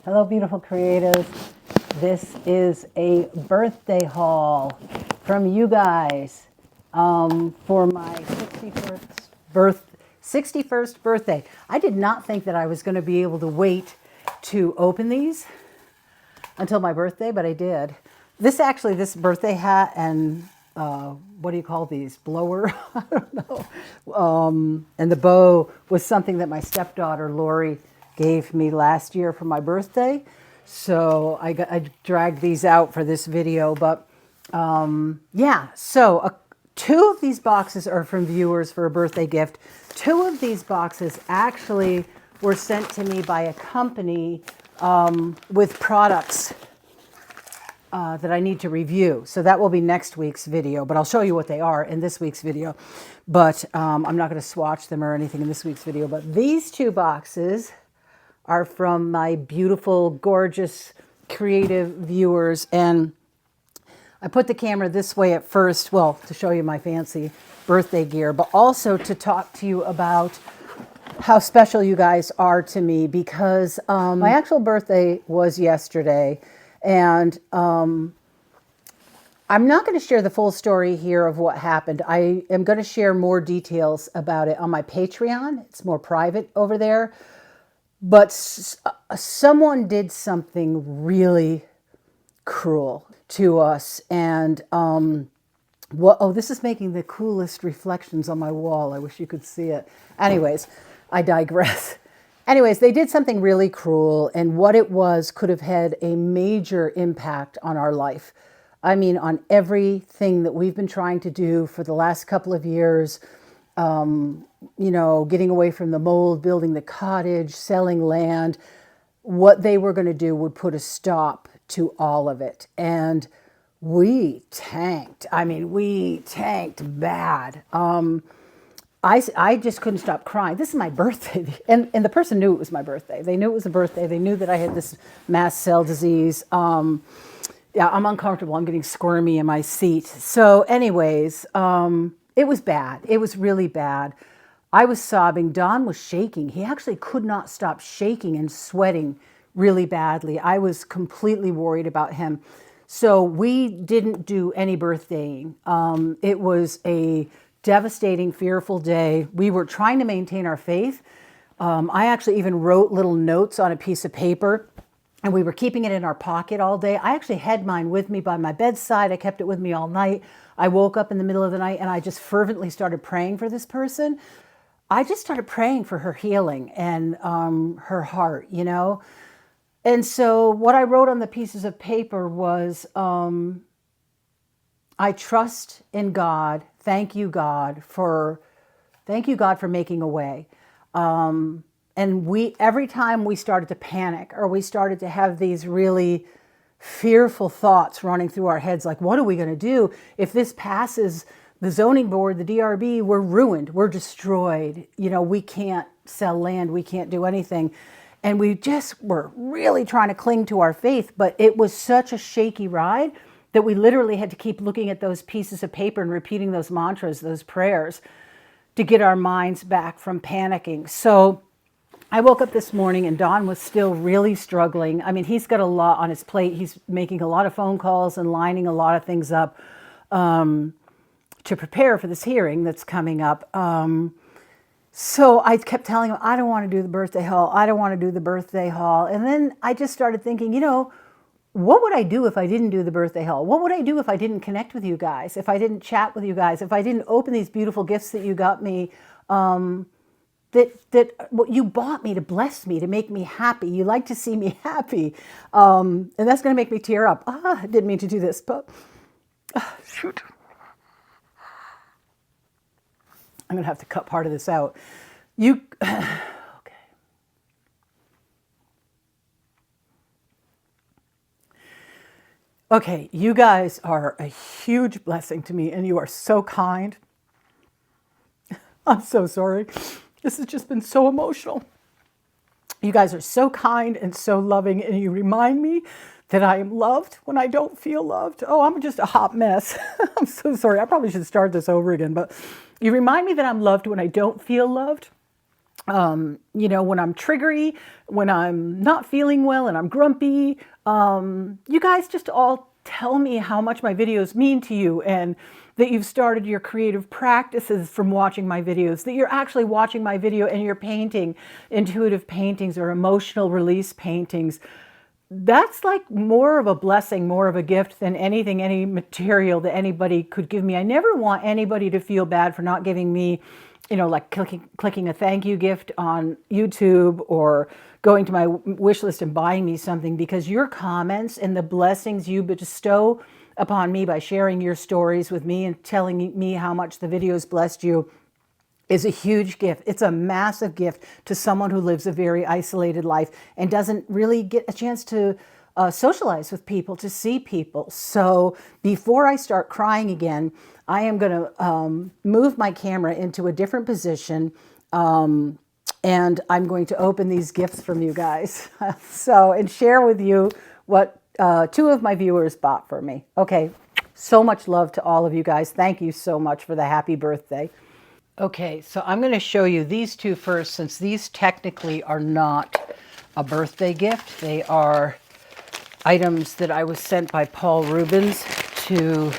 Hello, beautiful creatives. This is a birthday haul from you guys for my 61st birthday. I did not think that I was going to be able to wait to open these until my birthday, but I did. This birthday hat and what do you call these? Blower? I don't know. And the bow was something that my stepdaughter, Lori, gave me last year for my birthday. So I dragged these out for this video. But yeah, so two of these boxes are from viewers for a birthday gift. Two of these boxes actually were sent to me by a company with products that I need to review. So that will be next week's video, but I'll show you what they are in this week's video. But I'm not going to swatch them or anything in this week's video. But these two boxes are from my beautiful, gorgeous, creative viewers. And I put the camera this way at first, well, to show you my fancy birthday gear, but also to talk to you about how special you guys are to me, because my actual birthday was yesterday. And I'm not going to share the full story here of what happened. I am going to share more details about it on my Patreon. It's more private over there. But someone did something really cruel to us. And this is making the coolest reflections on my wall. I wish you could see it. Anyways, I digress. Anyways, they did something really cruel, and what it was could have had a major impact on our life. I mean, on everything that we've been trying to do for the last couple of years, you know, getting away from the mold, building the cottage, selling land. What they were going to do would put a stop to all of it. And we tanked. I mean, we tanked bad. I just couldn't stop crying. This is my birthday. And the person knew it was my birthday. They knew it was a birthday. They knew that I had this mast cell disease. Yeah, I'm uncomfortable. I'm getting squirmy in my seat. So anyways, it was bad. It was really bad. I was sobbing. Don was shaking. He actually could not stop shaking and sweating really badly. I was completely worried about him. So we didn't do any birthdaying. It was a devastating, fearful day. We were trying to maintain our faith. I actually even wrote little notes on a piece of paper, and we were keeping it in our pocket all day. I actually had mine with me by my bedside. I kept it with me all night. I woke up in the middle of the night and I just fervently started praying for this person. I just started praying for her healing and her heart, you know. And so what I wrote on the pieces of paper was, I trust in God. Thank you, God, for making a way. And every time we started to panic or we started to have these really fearful thoughts running through our heads, like, what are we going to do if this passes the zoning board, the DRB? We're ruined. We're destroyed. You know, we can't sell land. We can't do anything. And we just were really trying to cling to our faith, but it was such a shaky ride that we literally had to keep looking at those pieces of paper and repeating those mantras, those prayers, to get our minds back from panicking. So I woke up this morning and Don was still really struggling. I mean, he's got a lot on his plate. He's making a lot of phone calls and lining a lot of things up to prepare for this hearing that's coming up. So I kept telling him, I don't want to do the birthday haul. I don't want to do the birthday haul. And then I just started thinking, you know, what would I do if I didn't do the birthday haul? What would I do if I didn't connect with you guys? If I didn't chat with you guys? If I didn't open these beautiful gifts that you got me, that what you bought me to bless me, to make me happy. You like to see me happy. And that's going to make me tear up. I didn't mean to do this, but shoot. I'm going to have to cut part of this out. Okay, you guys are a huge blessing to me, and you are so kind. I'm so sorry. This has just been so emotional. You guys are so kind and so loving, and you remind me that I am loved when I don't feel loved. Oh, I'm just a hot mess. I'm so sorry. I probably should start this over again, but you remind me that I'm loved when I don't feel loved. you know, when I'm triggery, when I'm not feeling well and I'm grumpy. You guys just all tell me how much my videos mean to you, and that you've started your creative practices from watching my videos, that you're actually watching my video and you're painting intuitive paintings or emotional release paintings. That's like more of a blessing, more of a gift than anything, any material that anybody could give me. I never want anybody to feel bad for not giving me, you know, like clicking a thank you gift on YouTube or going to my wish list and buying me something, because your comments and the blessings you bestow upon me by sharing your stories with me and telling me how much the videos blessed you is a huge gift. It's a massive gift to someone who lives a very isolated life and doesn't really get a chance to socialize with people, to see people. So before I start crying again, I am going to move my camera into a different position, and I'm going to open these gifts from you guys. And share with you what two of my viewers bought for me. Okay, so much love to all of you guys. Thank you so much for the happy birthday. Okay, so I'm going to show you these two first, since these technically are not a birthday gift. They are items that I was sent by Paul Rubens to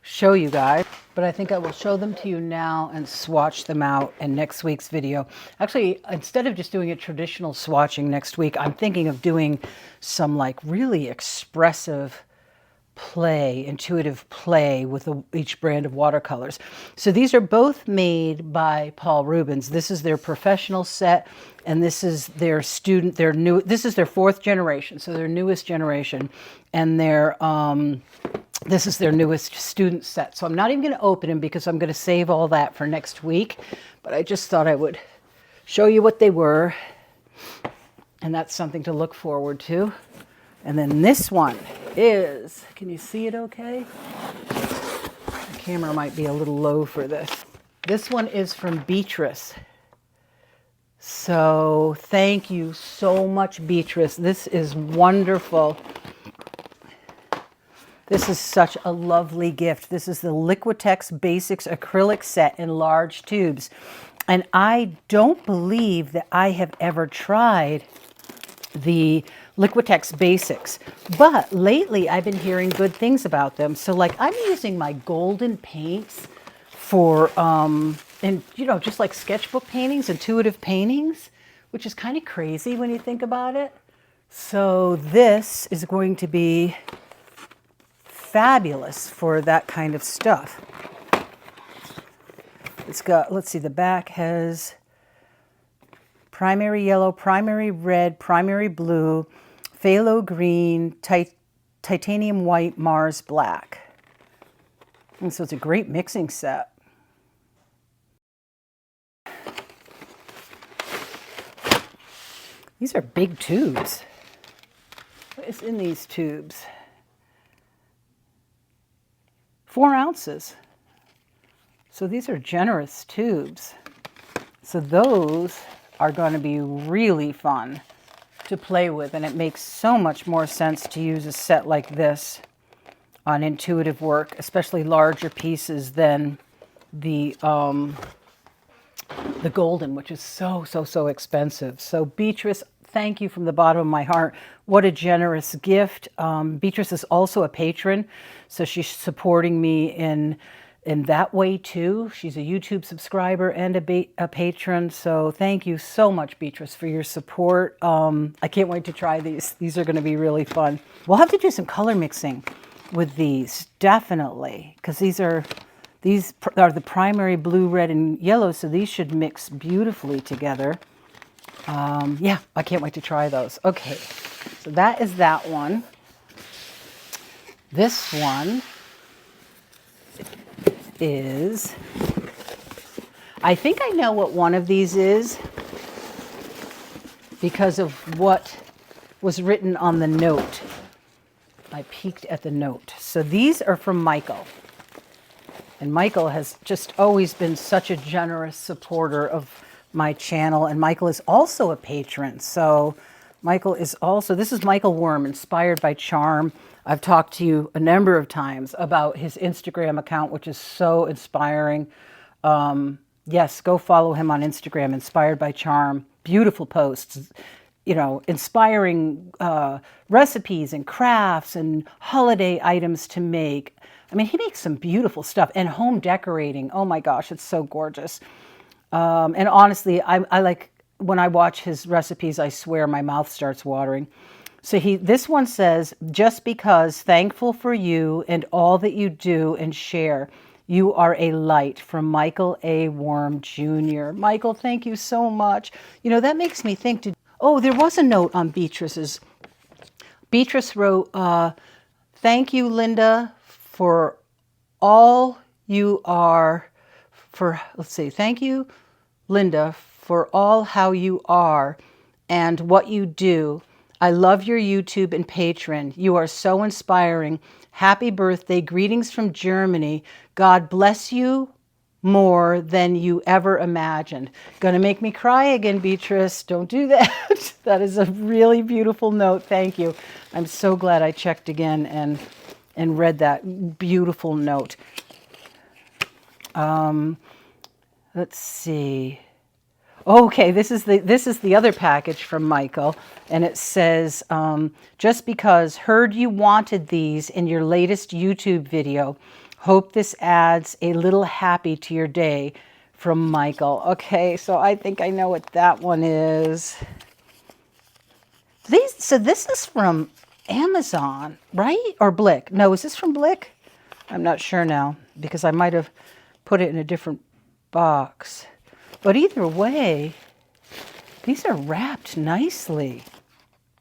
show you guys. But I think I will show them to you now and swatch them out in next week's video. Actually, instead of just doing a traditional swatching next week, I'm thinking of doing some like really expressive play, intuitive play with each brand of watercolors. So these are both made by Paul Rubens. This is their professional set, and this is their student, this is their fourth generation, so their newest generation, and this is their newest student set. So I'm not even going to open them because I'm going to save all that for next week, but I just thought I would show you what they were, and that's something to look forward to. And then this one is, can you see it okay? The camera might be a little low for this. This one is from Beatrice. So thank you so much, Beatrice. This is wonderful. This is such a lovely gift. This is the Liquitex Basics Acrylic Set in large tubes. And I don't believe that I have ever tried the Liquitex Basics, but lately I've been hearing good things about them. So like I'm using my golden paints for, and you know, just like sketchbook paintings, intuitive paintings, which is kind of crazy when you think about it. So this is going to be fabulous for that kind of stuff. It's got, let's see, the back has primary yellow, primary red, primary blue, phthalo green, titanium white, Mars black. And so it's a great mixing set. These are big tubes. What is in these tubes? 4 ounces. So these are generous tubes. So those are going to be really fun to play with, and it makes so much more sense to use a set like this on intuitive work, especially larger pieces, than the golden, which is so expensive. So Beatrice, thank you from the bottom of my heart. What a generous gift. Beatrice is also a patron, so she's supporting me in that way too. She's a YouTube subscriber and a patron. So thank you so much, Beatrice, for your support. I can't wait to try these. These are going to be really fun. We'll have to do some color mixing with these, definitely, because these are the primary blue, red, and yellow. So these should mix beautifully together. Yeah, I can't wait to try those. Okay, so that is that one. This one is, I think I know what one of these is because of what was written on the note. I peeked at the note. So these are from Michael. And Michael has just always been such a generous supporter of my channel. And Michael is also a patron. So Michael is also, this is Michael Worm, Inspired by Charm. I've talked to you a number of times about his Instagram account, which is so inspiring. Yes, go follow him on Instagram, Inspired by Charm. Beautiful posts, you know, inspiring recipes and crafts and holiday items to make. I mean, he makes some beautiful stuff, and home decorating. Oh my gosh, it's so gorgeous. And honestly, I like, when I watch his recipes, I swear my mouth starts watering. So this one says, just because, thankful for you and all that you do and share. You are a light, from Michael A. Worm Jr. Michael, thank you so much. You know, that makes me think, oh, there was a note on Beatrice's. Beatrice wrote, thank you, Linda, for all you are, let's see, thank you, Linda, for all how you are and what you do. I love your YouTube and Patron. You are so inspiring. Happy birthday. Greetings from Germany. God bless you more than you ever imagined. Gonna make me cry again, Beatrice. Don't do that. That is a really beautiful note. Thank you. I'm so glad I checked again and read that beautiful note. Let's see. Okay, this is the other package from Michael, and it says, just because, heard you wanted these in your latest YouTube video. Hope this adds a little happy to your day, from Michael. Okay, so I think I know what that one is. So this is from Amazon, right? Or Blick? No, is this from Blick? I'm not sure now, because I might have put it in a different box. But either way, these are wrapped nicely.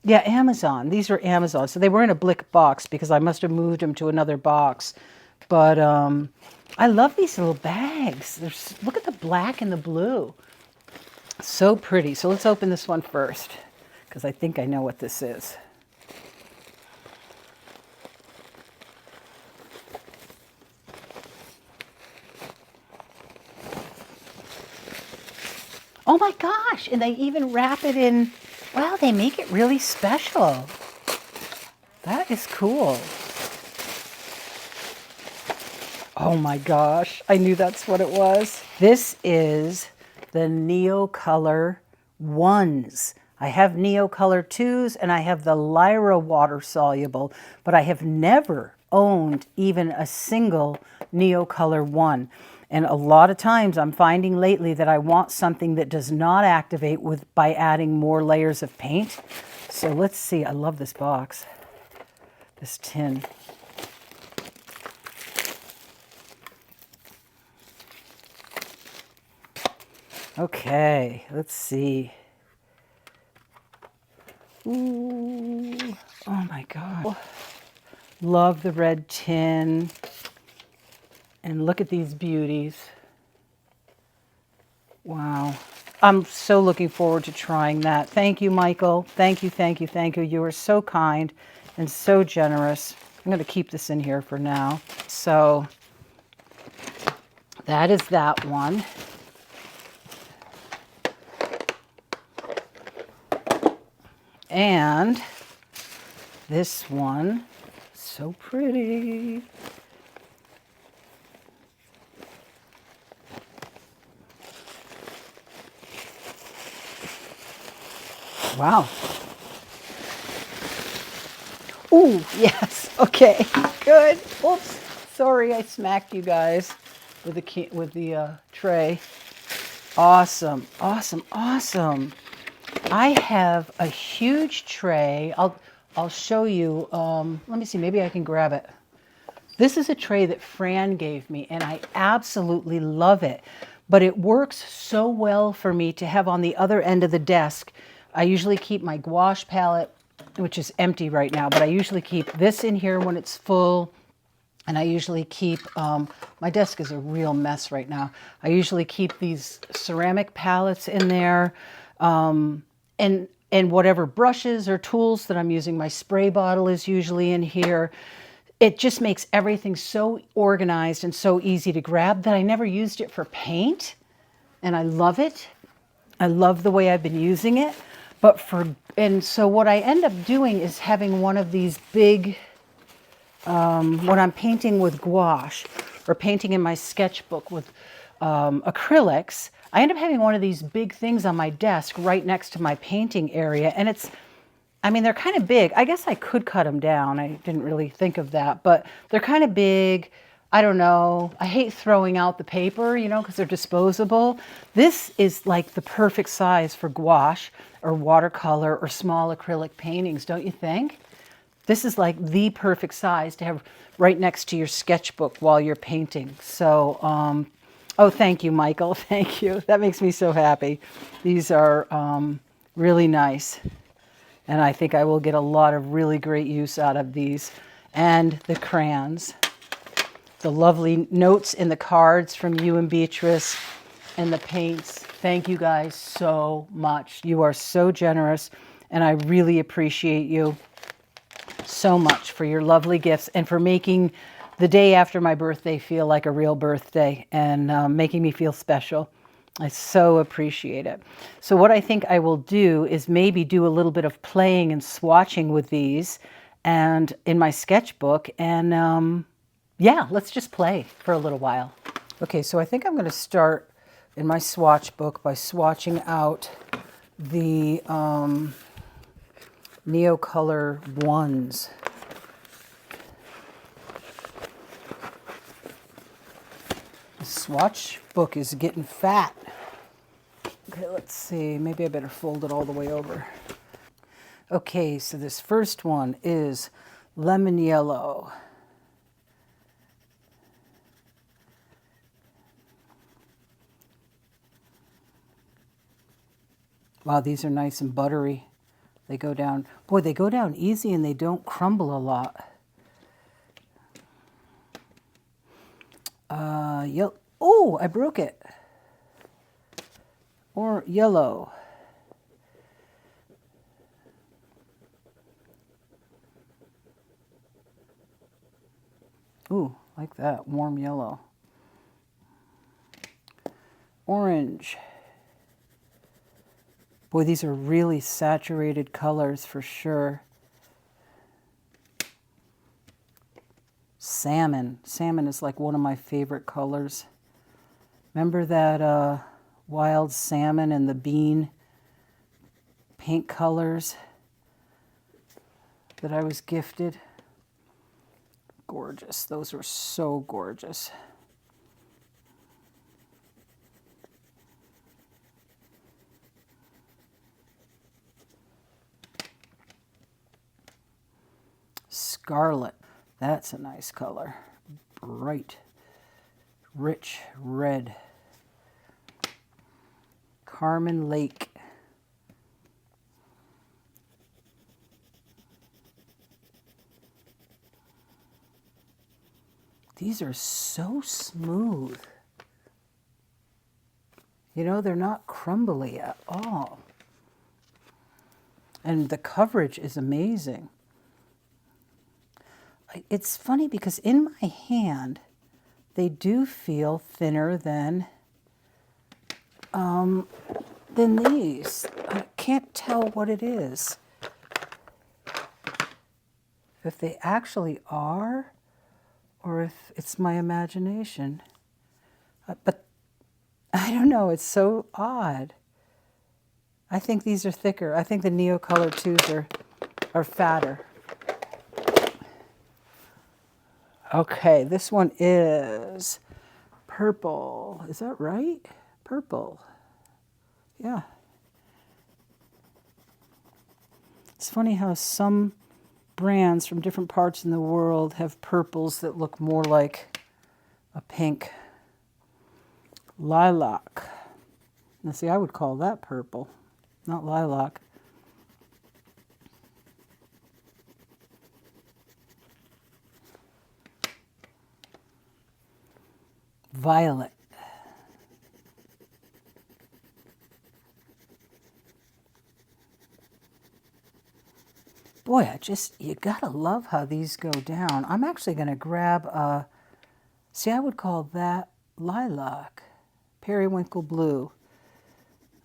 Yeah, Amazon. These are Amazon. So they were in a Blick box because I must have moved them to another box. But I love these little bags. Look at the black and the blue. So pretty. So let's open this one first, because I think I know what this is. Oh my gosh, and they even wrap it in, wow, they make it really special. That is cool. Oh my gosh, I knew that's what it was. This is the Neocolor 1s. I have Neocolor 2s and I have the Lyra water soluble, but I have never owned even a single Neocolor 1. And a lot of times I'm finding lately that I want something that does not activate by adding more layers of paint. So let's see. I love this box, this tin. Okay, let's see. Ooh, oh my God. Love the red tin. And look at these beauties. Wow. I'm so looking forward to trying that. Thank you, Michael. Thank you, thank you, thank you. You are so kind and so generous. I'm going to keep this in here for now. So that is that one. And this one, so pretty. Wow. Ooh, yes. Okay, good. Oops. Sorry, I smacked you guys with the tray. Awesome, awesome, awesome. I have a huge tray. I'll show you. Let me see. Maybe I can grab it. This is a tray that Fran gave me, and I absolutely love it. But it works so well for me to have on the other end of the desk. I usually keep my gouache palette, which is empty right now, but I usually keep this in here when it's full. And I usually keep, my desk is a real mess right now. I usually keep these ceramic palettes in there, and whatever brushes or tools that I'm using. My spray bottle is usually in here. It just makes everything so organized and so easy to grab that I never used it for paint. And I love it. I love the way I've been using it. And so what I end up doing is having one of these big, when I'm painting with gouache or painting in my sketchbook with acrylics, I end up having one of these big things on my desk right next to my painting area. And it's, I mean, they're kind of big. I guess I could cut them down. I didn't really think of that, but they're kind of big. I don't know. I hate throwing out the paper, you know, because they're disposable. This is like the perfect size for gouache or watercolor or small acrylic paintings, don't you think? This is like the perfect size to have right next to your sketchbook while you're painting. So, oh, thank you, Michael. Thank you. That makes me so happy. These are really nice. And I think I will get a lot of really great use out of these. And the crayons. The lovely notes in the cards from you and Beatrice. And the paints. Thank you guys so much. You are so generous. And I really appreciate you so much for your lovely gifts and for making the day after my birthday feel like a real birthday and making me feel special. I so appreciate it. So what I think I will do is maybe do a little bit of playing and swatching with these and in my sketchbook. And yeah, let's just play for a little while. Okay, so I think I'm going to start in my swatch book by swatching out the Neocolor ones. The swatch book is getting fat. Okay, let's see. Maybe I better fold it all the way over. Okay, so this first one is lemon yellow. Wow, these are nice and buttery. They go down, boy, they go down easy and they don't crumble a lot. Yep. Oh, I broke it. Or yellow. Ooh, like that, warm yellow. Orange. Boy, these are really saturated colors for sure. Salmon. Salmon is like one of my favorite colors. Remember that wild salmon and the bean paint colors that I was gifted? Gorgeous. Those were so gorgeous. Scarlet. That's a nice color. Bright, rich red. Carmen Lake. These are so smooth. You know, they're not crumbly at all. And the coverage is amazing. It's funny because in my hand, they do feel thinner than these. I can't tell what it is. If they actually are, or if it's my imagination. But I don't know, it's so odd. I think these are thicker. I think the Neocolor 2s are fatter. Okay, this one is purple. Is that right? Purple. Yeah. It's funny how some brands from different parts in the world have purples that look more like a pink. Lilac. Now see, I would call that purple, not lilac. Violet. Boy, you gotta love how these go down. I'm actually gonna grab see, I would call that lilac. Periwinkle blue.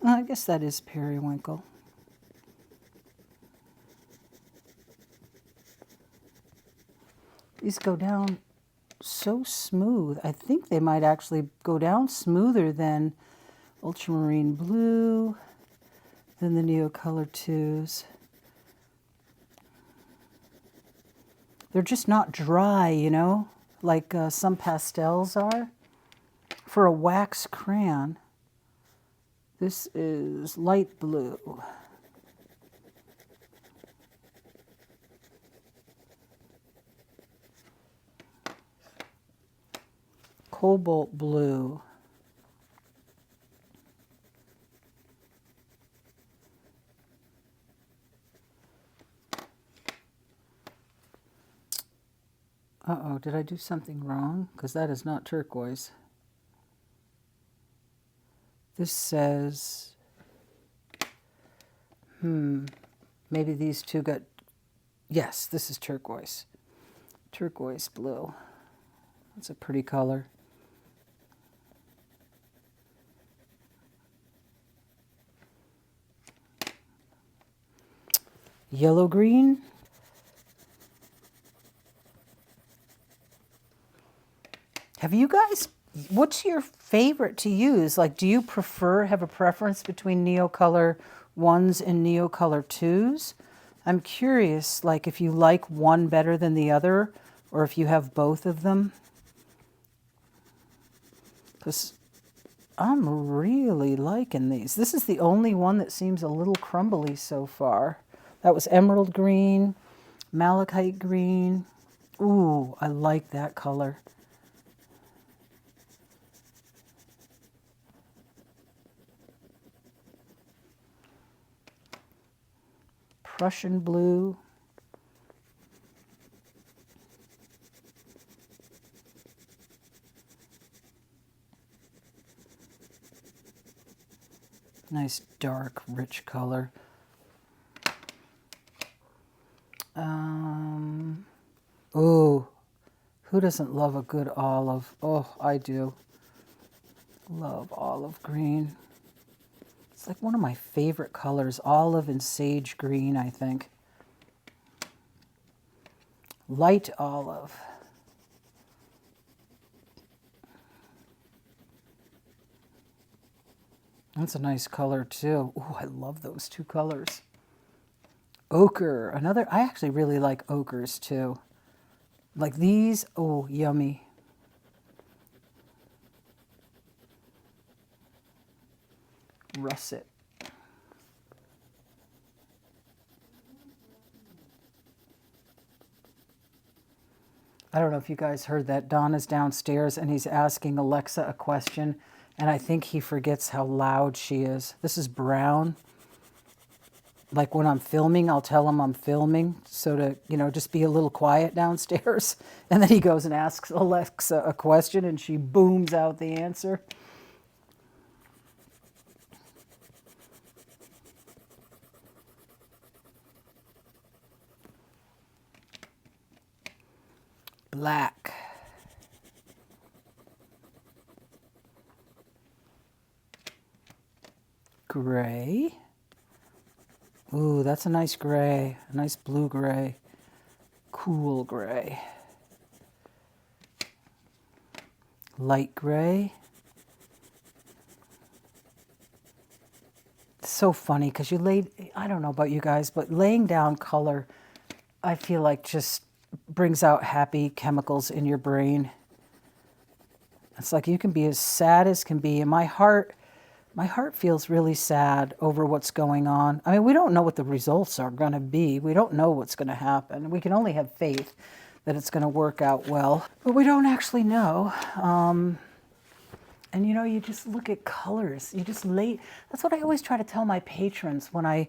I guess that is periwinkle. These go down so smooth. I think they might actually go down smoother than ultramarine blue, than the Neocolor 2s. They're just not dry, you know, like some pastels are. For a wax crayon, this is light blue. Cobalt blue. Uh-oh, did I do something wrong? Because that is not turquoise. This says, maybe these two got, yes, this is turquoise. Turquoise blue. That's a pretty color. Yellow green. Have you guys, what's your favorite to use? Like, do you have a preference between Neocolor 1s and Neocolor 2s? I'm curious, like, if you like one better than the other, or if you have both of them. Because I'm really liking these. This is the only one that seems a little crumbly so far. That was emerald green, malachite green. Ooh, I like that color. Prussian blue. Nice dark, rich color. Ooh, who doesn't love a good olive? Oh, I do. Love olive green. It's like one of my favorite colors, olive and sage green, I think. Light olive. That's a nice color too. Oh, I love those two colors. Ochre, another, I actually really like ochres too. Like these, oh, yummy. Russet. I don't know if you guys heard that. Donna's downstairs and he's asking Alexa a question, and I think he forgets how loud she is. This is brown. Like when I'm filming, I'll tell him I'm filming, so to, you know, just be a little quiet downstairs. And then he goes and asks Alexa a question and she booms out the answer. Black. Gray. Ooh, that's a nice gray, a nice blue gray, cool gray. Light gray. It's so funny because you I don't know about you guys, but laying down color, I feel like just brings out happy chemicals in your brain. It's like you can be as sad as can be, and my heart feels really sad over what's going on. I mean, we don't know what the results are going to be. We don't know what's going to happen. We can only have faith that it's going to work out well, but we don't actually know. And you know, you just look at colors. You just that's what I always try to tell my patrons when I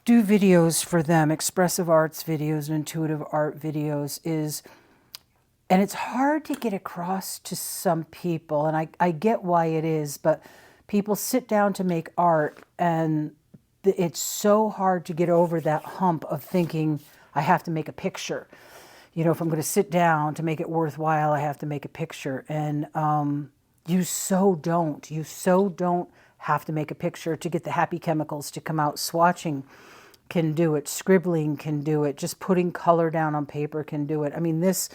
do videos for them, expressive arts videos and intuitive art videos, is, and it's hard to get across to some people, and I get why it is, but people sit down to make art and it's so hard to get over that hump of thinking, I have to make a picture. You know, if I'm going to sit down to make it worthwhile, I have to make a picture. And you so don't have to make a picture to get the happy chemicals to come out. Swatching can do it. Scribbling can do it. Just putting color down on paper can do it. I mean, this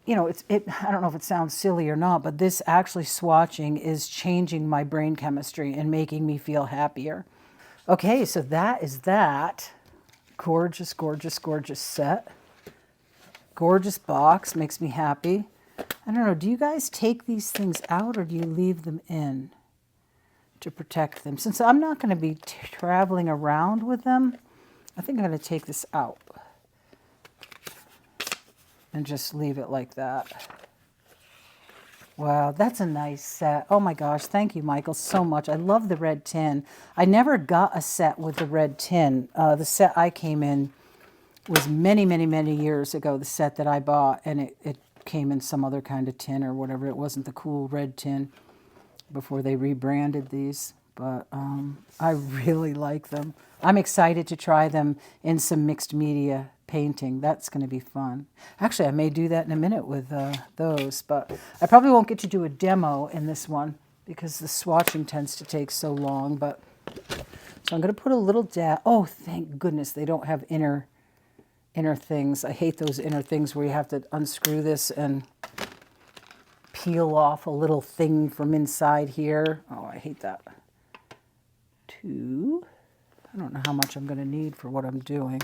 you know, I don't know if it sounds silly or not, but this actually swatching is changing my brain chemistry and making me feel happier. Okay, so that is that. Gorgeous, gorgeous, gorgeous set. Gorgeous box, makes me happy. I don't know, do you guys take these things out or do you leave them in to protect them? Since I'm not going to be traveling around with them, I think I'm going to take this out and just leave it like that. Wow, that's a nice set. Oh my gosh, thank you, Michael, so much. I love the red tin. I never got a set with the red tin. The set I came in was many, many, many years ago, the set that I bought, and it came in some other kind of tin or whatever. It wasn't the cool red tin before they rebranded these, but I really like them. I'm excited to try them in some mixed media painting. That's going to be fun. Actually, I may do that in a minute with those, but I probably won't get to do a demo in this one because the swatching tends to take so long. But so I'm going to put a little oh, thank goodness they don't have inner things. I hate those inner things where you have to unscrew this and peel off a little thing from inside here. Oh, I hate that. Two. I don't know how much I'm going to need for what I'm doing.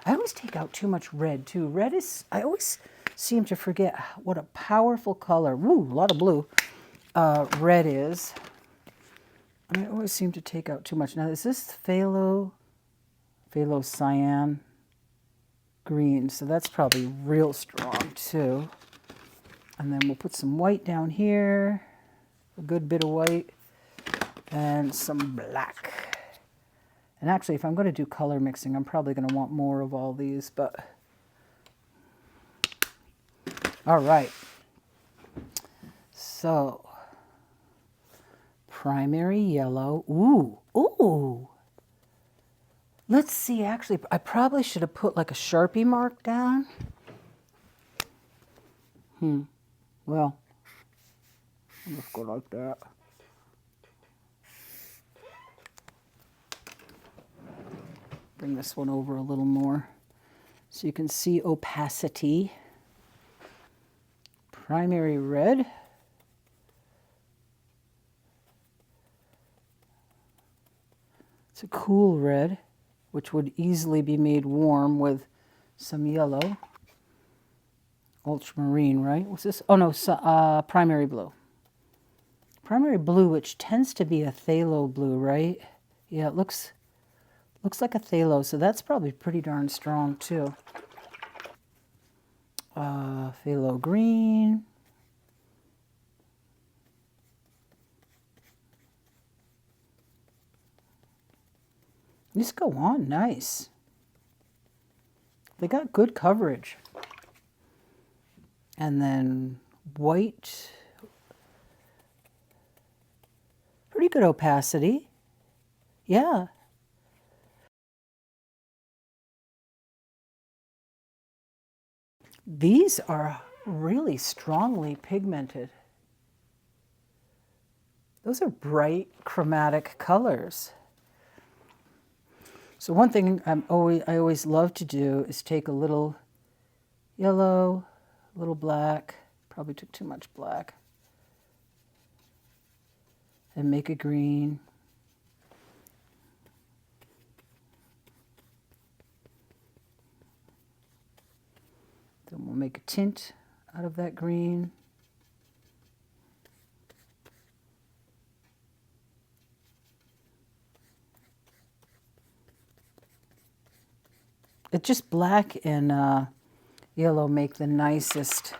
I always take out too much red too. Red is, I always seem to forget what a powerful color. Woo, a lot of blue. Red is. I always seem to take out too much. Now, is this phthalo cyan green? So that's probably real strong too. And then we'll put some white down here, a good bit of white, and some black. And actually, if I'm going to do color mixing, I'm probably going to want more of all these, but all right. So, primary yellow. Ooh, ooh. Let's see, actually, I probably should have put like a Sharpie mark down. Well, I'll just go like that. Bring this one over a little more so you can see opacity. Primary red. It's a cool red, which would easily be made warm with some yellow. Ultramarine, right? What's this? Oh no, primary blue. Primary blue, which tends to be a phthalo blue, right? Yeah, it looks like a phthalo, so that's probably pretty darn strong too. Phthalo green. These go on nice. They got good coverage. And then white. Pretty good opacity. Yeah. These are really strongly pigmented. Those are bright chromatic colors. So one thing I always love to do is take a little yellow, a little black, probably took too much black, and make a green. Then we'll make a tint out of that green. It's just black and yellow make the nicest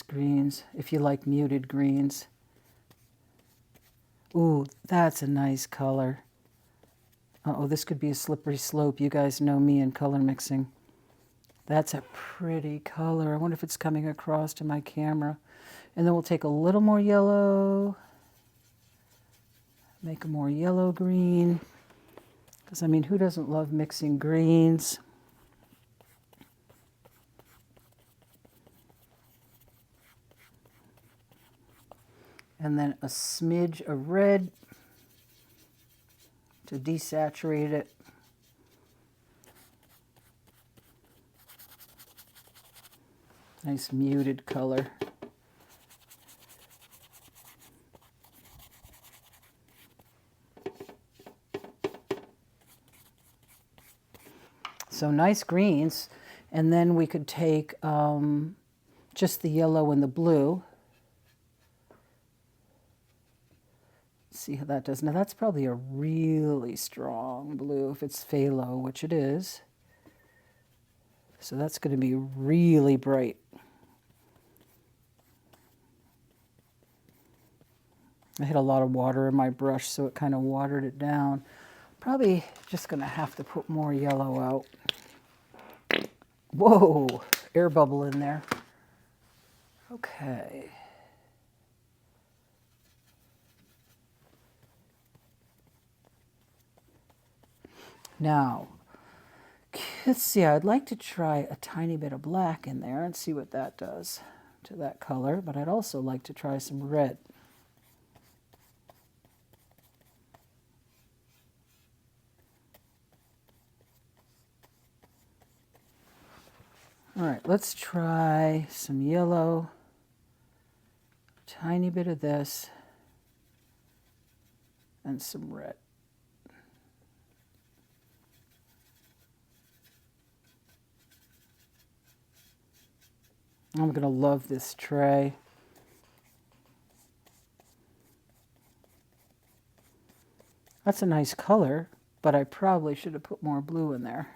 greens, if you like muted greens. Ooh, that's a nice color. Uh-oh, this could be a slippery slope. You guys know me in color mixing. That's a pretty color. I wonder if it's coming across to my camera. And then we'll take a little more yellow, make a more yellow green. Because, I mean, who doesn't love mixing greens? And then a smidge of red to desaturate it. Nice muted color. So nice greens, and then we could take just the yellow and the blue. See how that does. Now that's probably a really strong blue if it's phthalo, which it is. So that's going to be really bright. I hit a lot of water in my brush, so it kind of watered it down. Probably just going to have to put more yellow out. Whoa, air bubble in there. Okay. Now, let's see, I'd like to try a tiny bit of black in there and see what that does to that color, but I'd also like to try some red. All right, let's try some yellow, tiny bit of this, and some red. I'm going to love this tray. That's a nice color, but I probably should have put more blue in there.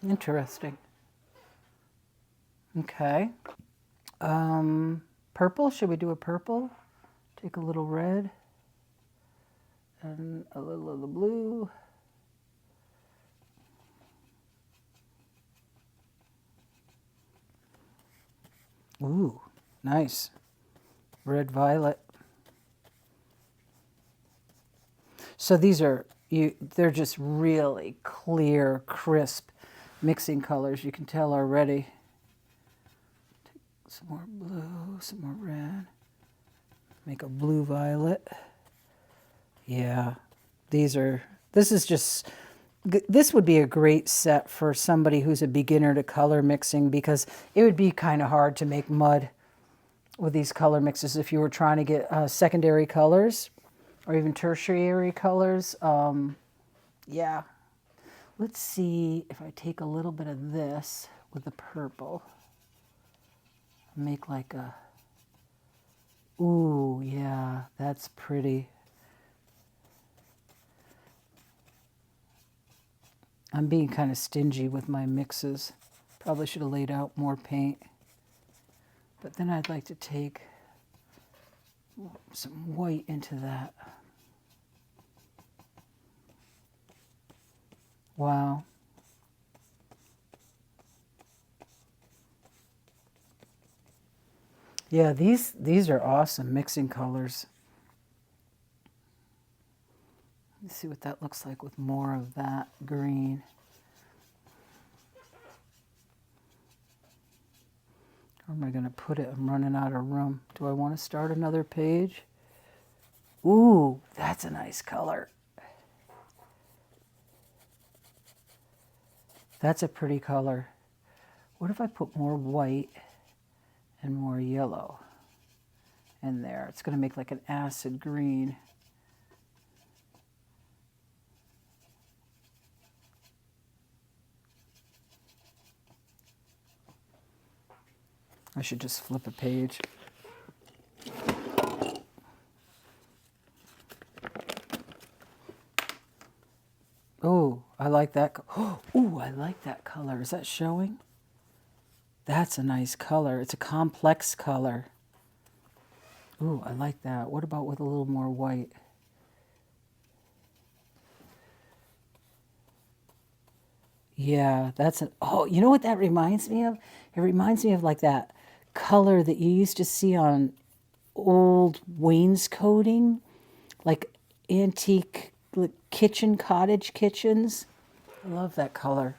Interesting. Okay. Purple, should we do a purple? Take a little red and a little of the blue. Ooh, nice. Red violet. So these are, they're just really clear, crisp mixing colors. You can tell already. Take some more blue, some more red. Make a blue violet. Yeah, this would be a great set for somebody who's a beginner to color mixing, because it would be kind of hard to make mud with these color mixes if you were trying to get secondary colors or even tertiary colors. Yeah. Let's see if I take a little bit of this with the purple. Make like a, ooh, yeah, that's pretty. I'm being kind of stingy with my mixes. Probably should have laid out more paint. But then I'd like to take some white into that. Wow. Yeah, these are awesome mixing colors. Let's see what that looks like with more of that green. Where am I going to put it? I'm running out of room. Do I want to start another page? Ooh, that's a nice color. That's a pretty color. What if I put more white and more yellow in there? It's going to make like an acid green. I should just flip a page. Oh, I like that. Oh, I like that color. Is that showing? That's a nice color. It's a complex color. Ooh, I like that. What about with a little more white? Yeah, that's an, oh, you know what that reminds me of? It reminds me of like that color that you used to see on old wainscoting, like antique kitchen, cottage kitchens. I love that color.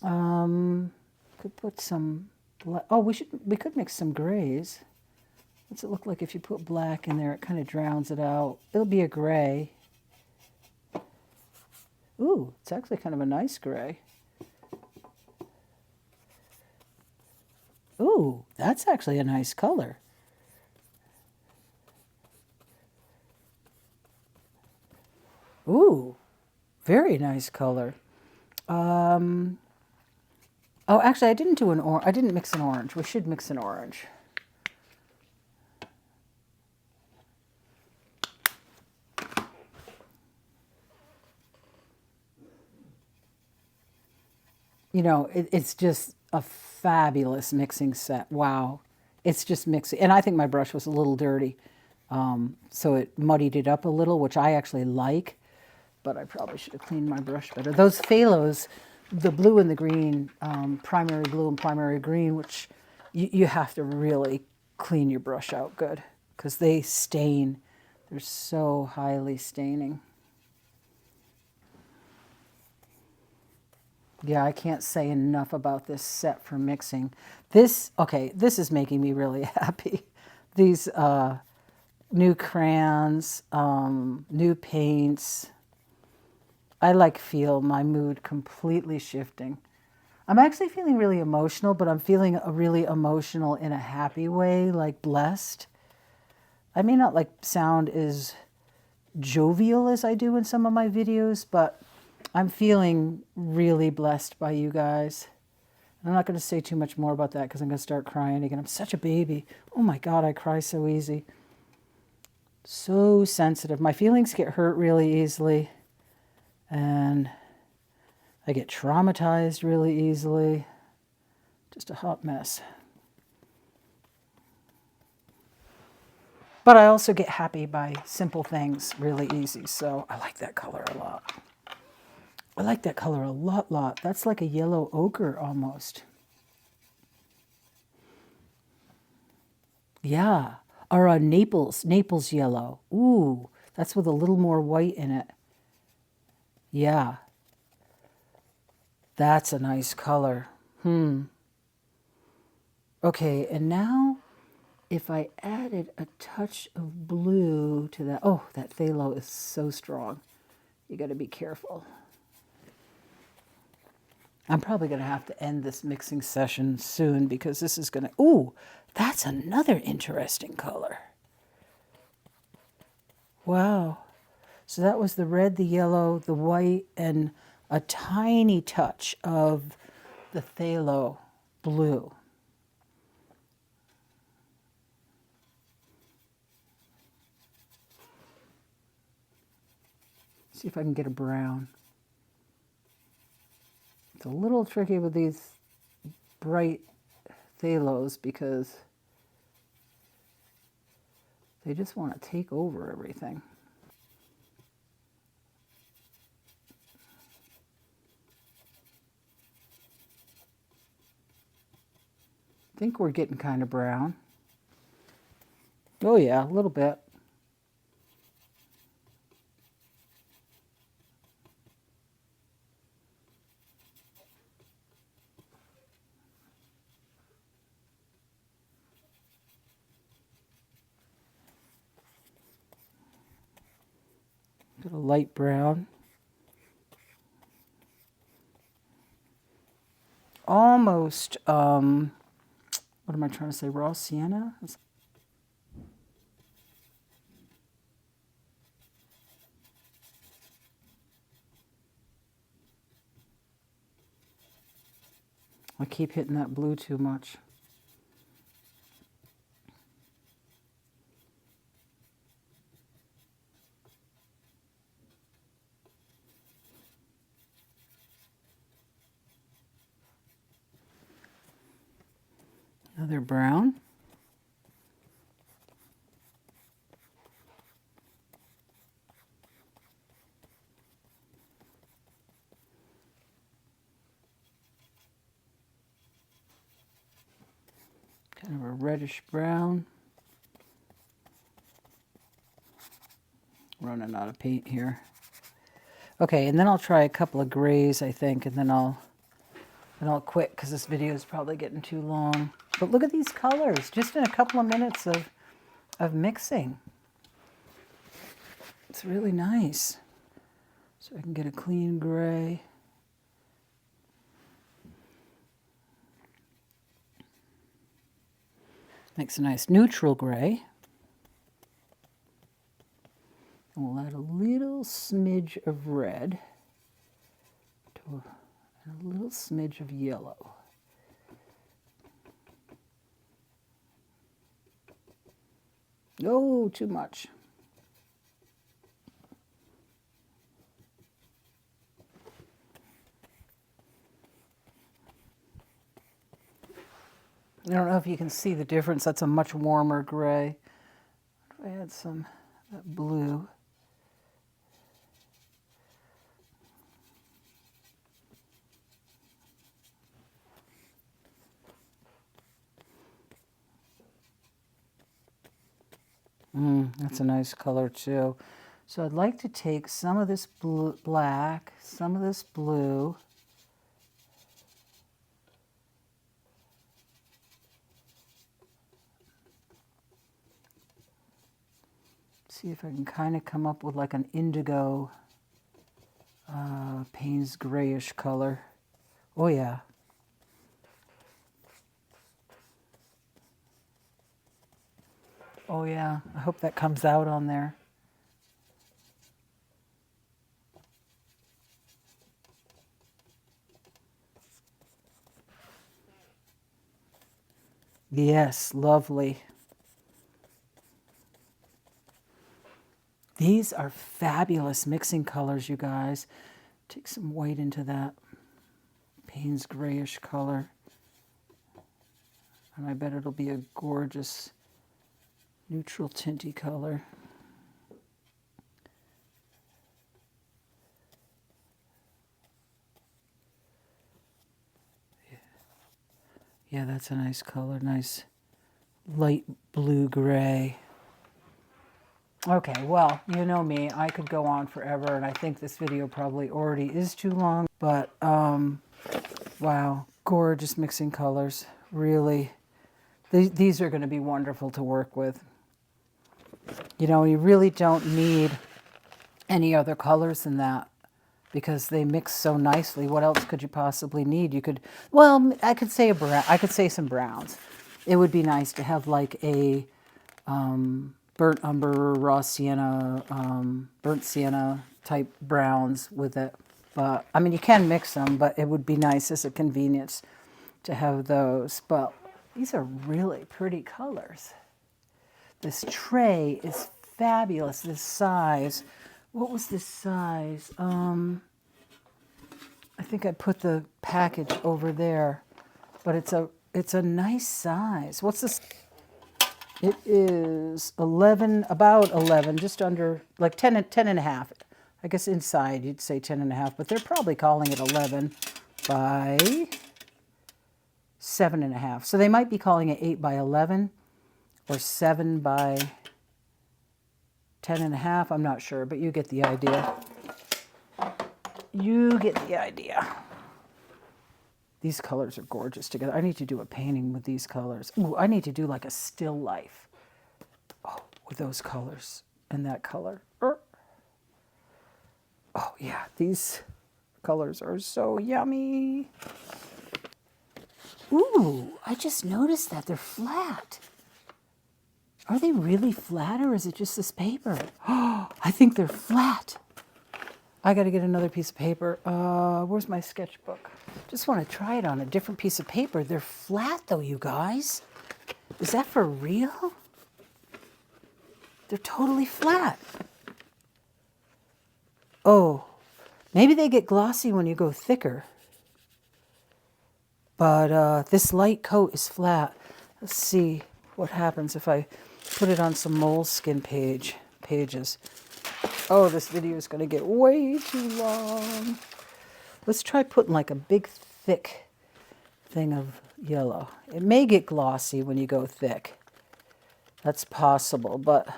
Could put some Oh, we could mix some grays. What's it look like if you put black in there? It kind of drowns it out. It'll be a gray. Ooh, it's actually kind of a nice gray. Ooh, that's actually a nice color. Ooh, very nice color. Oh, actually, I didn't do an orange. I didn't mix an orange. We should mix an orange. You know, it's just a fabulous mixing set. Wow. It's just mixing. And I think my brush was a little dirty. So it muddied it up a little, which I actually like. But I probably should have cleaned my brush better. Those phalos, the blue and the green, primary blue and primary green, which you have to really clean your brush out good because they stain. They're so highly staining. Yeah, I can't say enough about this set for mixing. This is making me really happy. These new crayons, new paints. I feel my mood completely shifting. I'm actually feeling really emotional, but I'm feeling really emotional in a happy way, like blessed. I may not sound as jovial as I do in some of my videos, but I'm feeling really blessed by you guys. I'm not going to say too much more about that because I'm going to start crying again. I'm such a baby. Oh my God, I cry so easy. So sensitive. My feelings get hurt really easily. And I get traumatized really easily. Just a hot mess. But I also get happy by simple things really easy. So I like that color a lot. I like that color a lot. That's like a yellow ochre almost. Yeah. Or a Naples yellow. Ooh, that's with a little more white in it. Yeah. That's a nice color. Okay, and now if I added a touch of blue to that, oh, that phthalo is so strong. You got to be careful. I'm probably going to have to end this mixing session soon because this is going to, ooh, that's another interesting color. Wow. So that was the red, the yellow, the white, and a tiny touch of the phthalo blue. See if I can get a brown. It's a little tricky with these bright phalos because they just want to take over everything. I think we're getting kind of brown. Oh yeah, a little bit. Got a light brown. Almost, what am I trying to say, raw sienna? I keep hitting that blue too much. Another brown. Kind of a reddish brown. Running out of paint here. Okay, and then I'll try a couple of grays, I think, and then I'll And I'll quit because this video is probably getting too long. But look at these colors, just in a couple of minutes of mixing. It's really nice. So I can get a clean gray. Makes a nice neutral gray. And we'll add a little smidge of red and a little smidge of yellow. Oh, too much. I don't know if you can see the difference. That's a much warmer gray. If I add some that blue. That's a nice color too. So I'd like to take some of this blue, black, some of this blue. See if I can kind of come up with like an indigo, Payne's grayish color. Oh yeah. Oh yeah, I hope that comes out on there. Yes, lovely. These are fabulous mixing colors, you guys. Take some white into that Payne's grayish color. And I bet it'll be a gorgeous neutral tinty color. Yeah, that's a nice color, nice light blue gray. Okay, well, you know me, I could go on forever, and I think this video probably already is too long, but wow, gorgeous mixing colors, really. These are going to be wonderful to work with. You know, you really don't need any other colors than that because they mix so nicely. What else could you possibly need? You could, well, I could say a brown. I could say some browns. It would be nice to have like a burnt umber, raw sienna, burnt sienna type browns with it. But I mean, you can mix them, but it would be nice as a convenience to have those. But these are really pretty colors. This tray is fabulous. This size. What was this size? I think I put the package over there, but it's a nice size. What's this? It is 11, about 11, just under, like 10 and a half. I guess inside you'd say 10 and a half, but they're probably calling it 11 by 7 and a half. So they might be calling it 8 by 11 or 7 by 10 and a half. I'm not sure, but you get the idea. You get the idea. These colors are gorgeous together. I need to do a painting with these colors. Ooh, I need to do like a still life. Oh, with those colors and that color. Oh yeah, these colors are so yummy. Ooh, I just noticed that they're flat. Are they really flat or is it just this paper? Oh, I think they're flat. I got to get another piece of paper. Where's my sketchbook? Just want to try it on a different piece of paper. They're flat though, you guys. Is that for real? They're totally flat. Oh, maybe they get glossy when you go thicker. But this light coat is flat. Let's see what happens if I put it on some moleskin pages. Oh, this video is going to get way too long. Let's try putting like a big thick thing of yellow. It may get glossy when you go thick. That's possible, but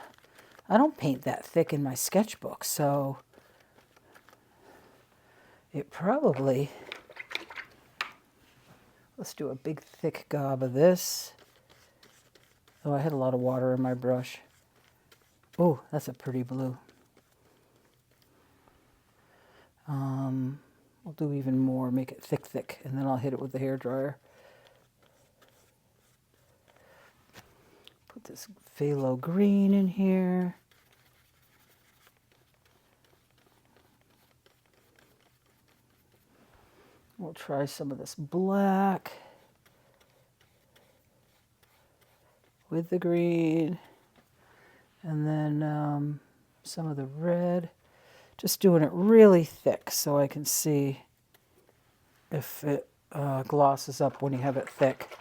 I don't paint that thick in my sketchbook, so it probably Let's do a big thick gob of this. Oh, I had a lot of water in my brush. Oh, that's a pretty blue. We'll do even more, make it thick, and then I'll hit it with the hairdryer. Put this phthalo green in here. We'll try some of this black with the green, and then some of the red. Just doing it really thick so I can see if it glosses up when you have it thick.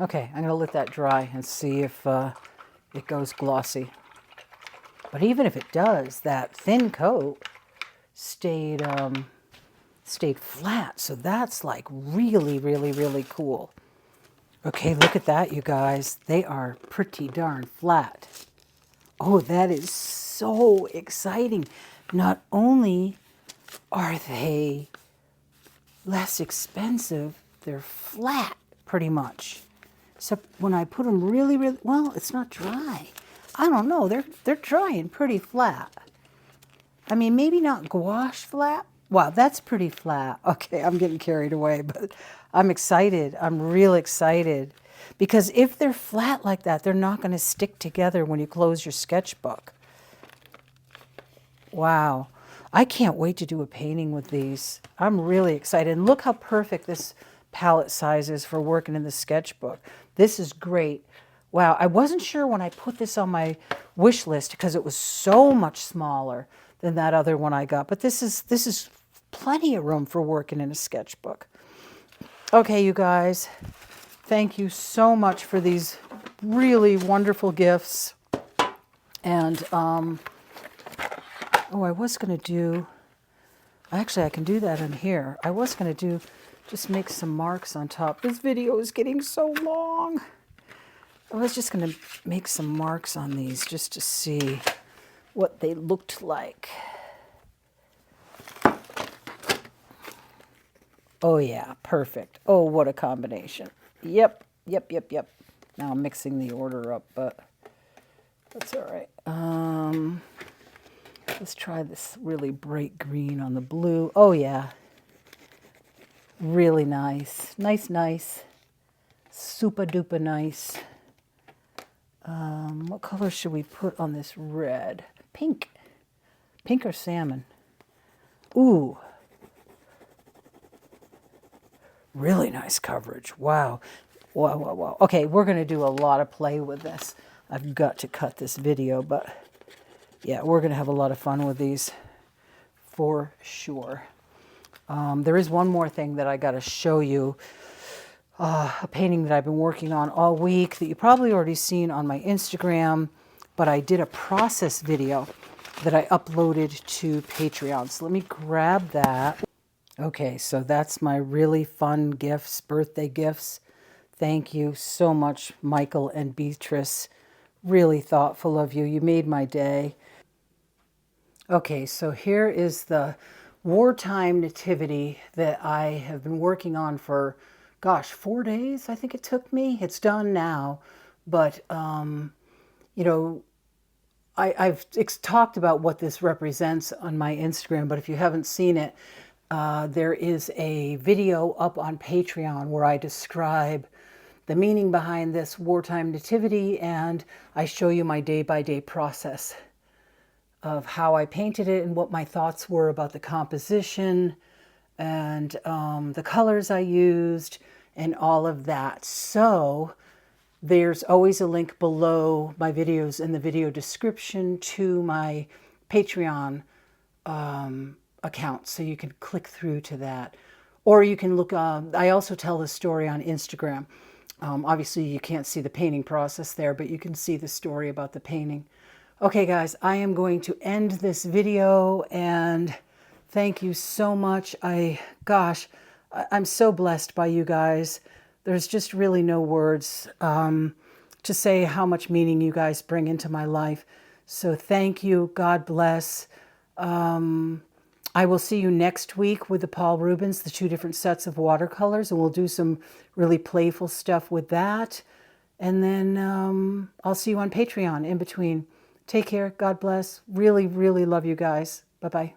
Okay, I'm going to let that dry and see if it goes glossy. But even if it does, that thin coat stayed flat, so that's like really, really, really cool. Okay, look at that, you guys. They are pretty darn flat. Oh, that is so exciting. Not only are they less expensive, they're flat pretty much. Except when I put them really, really, well, it's not dry. I don't know, they're drying pretty flat. I mean, maybe not gouache flat. Wow, that's pretty flat. Okay, I'm getting carried away, but I'm excited. I'm real excited. Because if they're flat like that, they're not going to stick together when you close your sketchbook. Wow. I can't wait to do a painting with these. I'm really excited. And look how perfect this palette size is for working in the sketchbook. This is great. Wow, I wasn't sure when I put this on my wish list because it was so much smaller than that other one I got. But this is plenty of room for working in a sketchbook. Okay, you guys, thank you so much for these really wonderful gifts. And, oh, I was going to do, actually I can do that in here. I was going to do, just make some marks on top. This video is getting so long. I was just going to make some marks on these just to see what they looked like. Oh yeah, perfect. Oh, what a combination. Yep. Now I'm mixing the order up, but that's all right. Let's try this really bright green on the blue. Oh yeah. Really nice. Nice. Super duper nice. What color should we put on this red? Pink. Pink or salmon? Ooh. Really nice coverage. Wow. Okay, we're going to do a lot of play with this. I've got to cut this video, but yeah, we're going to have a lot of fun with these for sure. There is one more thing that I got to show you. A painting that I've been working on all week that you probably already seen on my Instagram, but I did a process video that I uploaded to Patreon. So let me grab that. Okay, so that's my really fun gifts, birthday gifts. Thank you so much, Michael and Beatrice. Really thoughtful of you. You made my day. Okay, so here is the wartime nativity that I have been working on for, gosh, 4 days, I think it took me. It's done now, but, you know, I've talked about what this represents on my Instagram, but if you haven't seen it, there is a video up on Patreon where I describe the meaning behind this wartime nativity, and I show you my day-by-day process of how I painted it and what my thoughts were about the composition and the colors I used and all of that. So there's always a link below my videos in the video description to my Patreon account, so you can click through to that. Or you can look, I also tell the story on Instagram. Obviously you can't see the painting process there, but you can see the story about the painting. Okay guys, I am going to end this video, and thank you so much. I'm so blessed by you guys. There's just really no words. to say how much meaning you guys bring into my life. So thank you. God bless. I will see you next week with the Paul Rubens, the 2 different sets of watercolors, and we'll do some really playful stuff with that. And then I'll see you on Patreon in between. Take care. God bless. Really, really love you guys. Bye-bye.